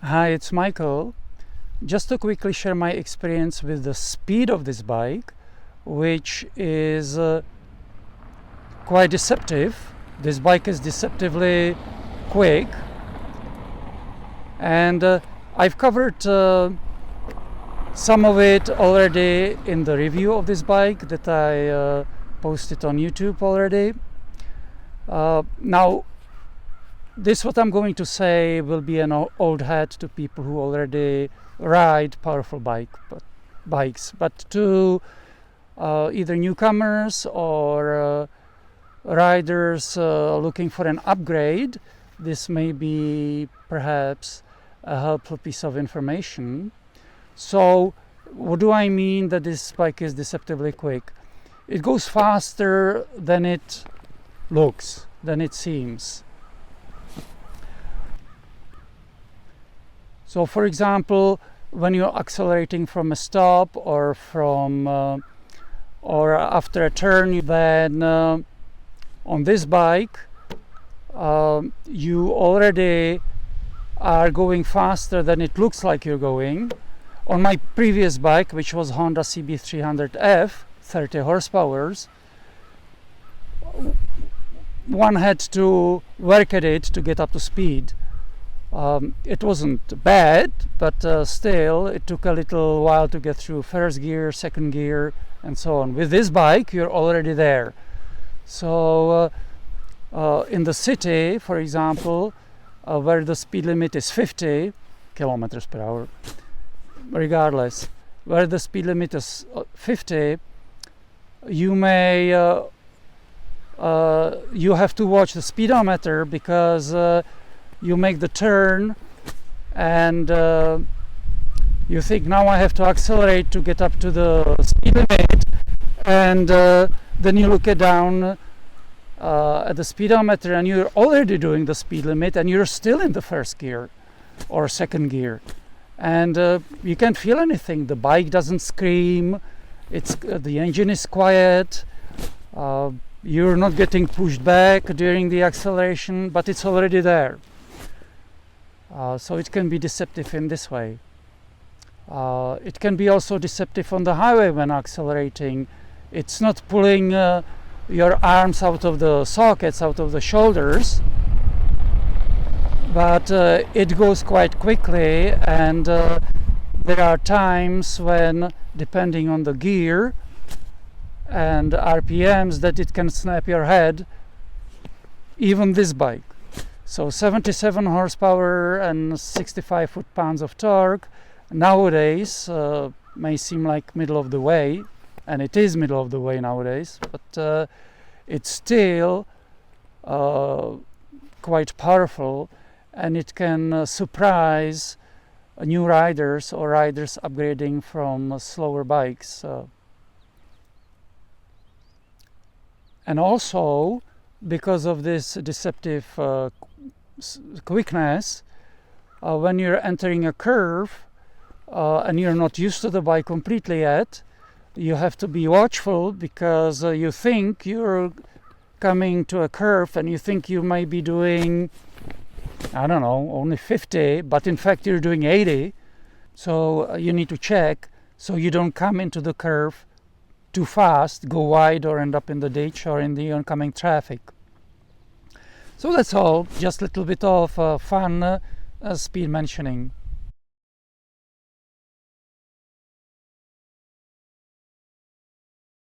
Hi, it's Michael. Just to quickly share my experience with the speed of this bike, which is quite deceptive. This bike is deceptively quick, and I've covered some of it already in the review of this bike that I posted on YouTube already. Now, this what I'm going to say will be an old hat to people who already ride powerful bikes, but to either newcomers or riders looking for an upgrade, this may be perhaps a helpful piece of information. So what do I mean that this bike is deceptively quick? It goes faster than it looks, than it seems. So for example, when you're accelerating from a stop or from or after a turn, then on this bike you already are going faster than it looks like you're going. On my previous bike, which was Honda CB300F, 30 horsepower, one had to work at it to get up to speed. It wasn't bad, but still it took a little while to get through first gear, second gear, and so on. With this bike, you're already there. So in the city, for example, where the speed limit is 50 kilometers per hour, regardless, where the speed limit is 50, you may you have to watch the speedometer, because you make the turn and you think, now I have to accelerate to get up to the speed limit, and then you look down at the speedometer and you're already doing the speed limit and you're still in the first gear or second gear, and you can't feel anything. The bike doesn't scream, the engine is quiet, you're not getting pushed back during the acceleration, but it's already there. So it can be deceptive in this way. It can be also deceptive on the highway when accelerating. It's not pulling your arms out of the sockets, out of the shoulders, but it goes quite quickly, and there are times when, depending on the gear and RPMs, that it can snap your head, even this bike. So 77 horsepower and 65 foot-pounds of torque nowadays may seem like middle of the way, and it is middle of the way nowadays, but it's still quite powerful, and it can surprise new riders or riders upgrading from slower bikes. And also, because of this deceptive quickness, when you're entering a curve and you're not used to the bike completely yet, you have to be watchful, because you think you're coming to a curve and you think you might be doing, I don't know, only 50, but in fact you're doing 80. So you need to check so you don't come into the curve too fast, go wide, or end up in the ditch or in the oncoming traffic. So that's all, just a little bit of fun speed mentioning.